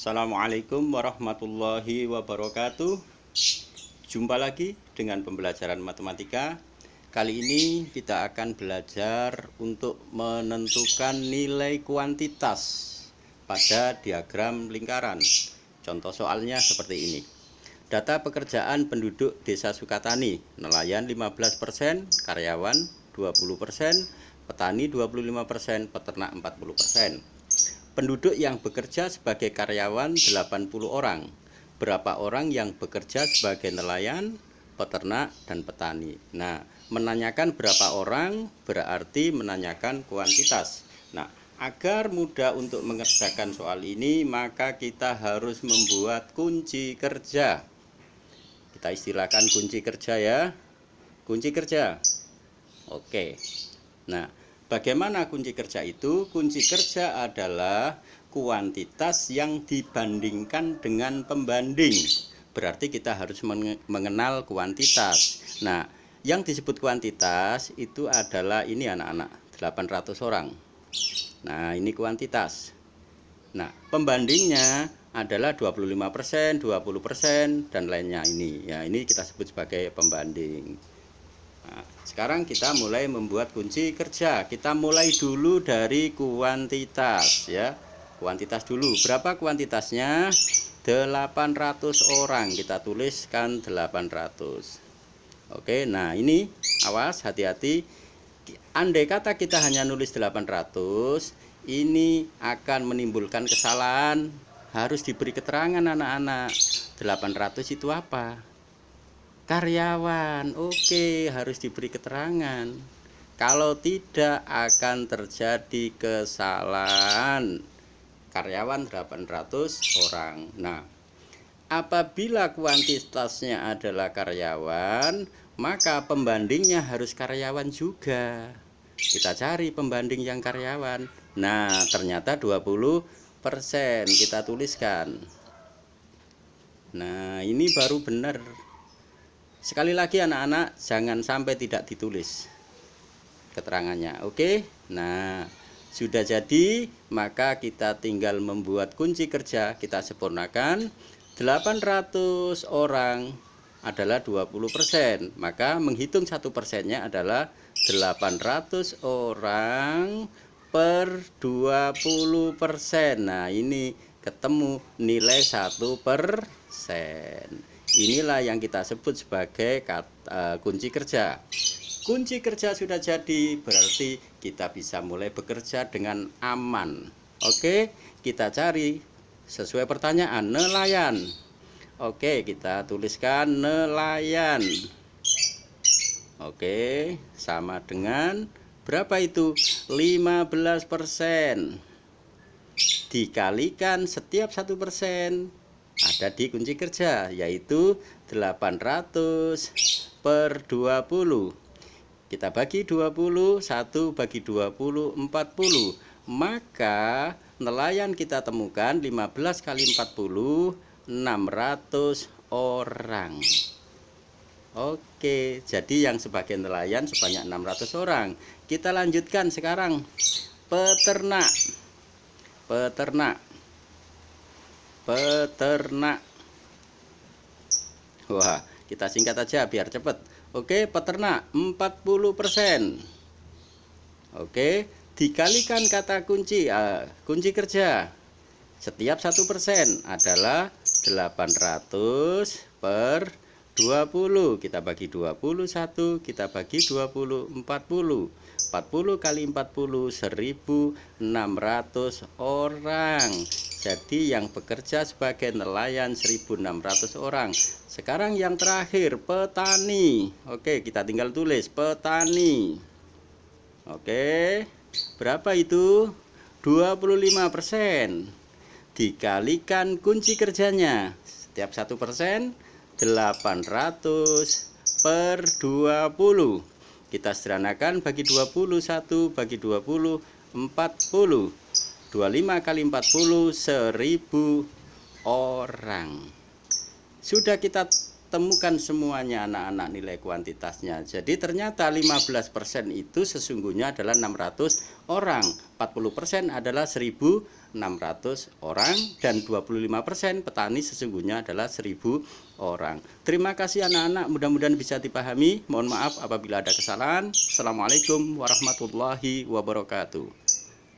Assalamualaikum warahmatullahi wabarakatuh. Jumpa lagi dengan pembelajaran matematika. Kali ini kita akan belajar untuk menentukan nilai kuantitas pada diagram lingkaran. Contoh soalnya seperti ini. Data pekerjaan penduduk Desa Sukatani, nelayan 15%, karyawan 20%, petani 25%, peternak 40%. Penduduk yang bekerja sebagai karyawan 80 orang. Berapa orang yang bekerja sebagai nelayan, peternak, dan petani. Nah, menanyakan berapa orang berarti menanyakan kuantitas. Nah, agar mudah untuk mengerjakan soal ini, maka kita harus membuat kunci kerja. Kita istilahkan kunci kerja ya. Kunci kerja. Oke. Nah, bagaimana kunci kerja itu? Kunci kerja adalah kuantitas yang dibandingkan dengan pembanding. Berarti kita harus mengenal kuantitas. Nah, yang disebut kuantitas itu adalah ini anak-anak, 800 orang. Nah, ini kuantitas. Nah, pembandingnya adalah 25%, 20% dan lainnya ini. Ya, ini kita sebut sebagai pembanding. Nah, sekarang kita mulai membuat kunci kerja. Kita mulai dulu dari kuantitas ya. Kuantitas dulu. Berapa kuantitasnya? 800 orang. Kita tuliskan 800. Oke, nah ini awas, hati-hati. Andai kata kita hanya nulis 800, ini akan menimbulkan kesalahan. Harus diberi keterangan anak-anak. 800 itu apa? Karyawan. Oke, harus diberi keterangan. Kalau tidak akan terjadi kesalahan. Karyawan 800 orang. Nah, apabila kuantitasnya adalah karyawan, maka pembandingnya harus karyawan juga. Kita cari pembanding yang karyawan. Nah, ternyata 20%. Kita tuliskan. Nah, ini baru benar. Sekali lagi anak-anak, jangan sampai tidak ditulis keterangannya. Oke. Nah, sudah jadi, maka kita tinggal membuat kunci kerja. Kita sempurnakan. 800 orang adalah 20%. Maka menghitung 1%-nya adalah 800 orang per 20%. Nah, ini ketemu nilai 1%. Inilah yang kita sebut sebagai kunci kerja. Kunci kerja sudah jadi, berarti kita bisa mulai bekerja dengan aman. Oke, kita cari sesuai pertanyaan, nelayan. Oke, kita tuliskan nelayan. Oke, sama dengan berapa itu? 15%. Dikalikan setiap 1% ada di kunci kerja, yaitu 800 per 20. Kita bagi 20, 1 bagi 20, 40. Maka nelayan kita temukan 15 kali 40, 600 orang. Oke, jadi yang sebagai nelayan sebanyak 600 orang. Kita lanjutkan sekarang. Peternak. Wah, kita singkat aja biar cepet. Oke, peternak 40%. Oke, dikalikan kata kunci kunci kerja. Setiap 1% adalah 800 per 20. Kita bagi 21, kita bagi 20, 40. 40 kali 40, 1600 orang. Jadi yang bekerja sebagai nelayan 1600 orang. Sekarang yang terakhir, petani. Oke, kita tinggal tulis petani. Oke, berapa itu? 25%. Dikalikan kunci kerjanya. Setiap 1%, 800 per 20. Kita sederhanakan, bagi 20, 1 bagi 20, 40. 25 kali 40, 1000 orang. Sudah kita temukan semuanya anak-anak nilai kuantitasnya. Jadi ternyata 15% itu sesungguhnya adalah 600 orang, 40% adalah 1.600 orang, dan 25% petani sesungguhnya adalah 1.000 orang. Terima kasih anak-anak, mudah-mudahan bisa dipahami. Mohon maaf apabila ada kesalahan. Assalamualaikum warahmatullahi wabarakatuh.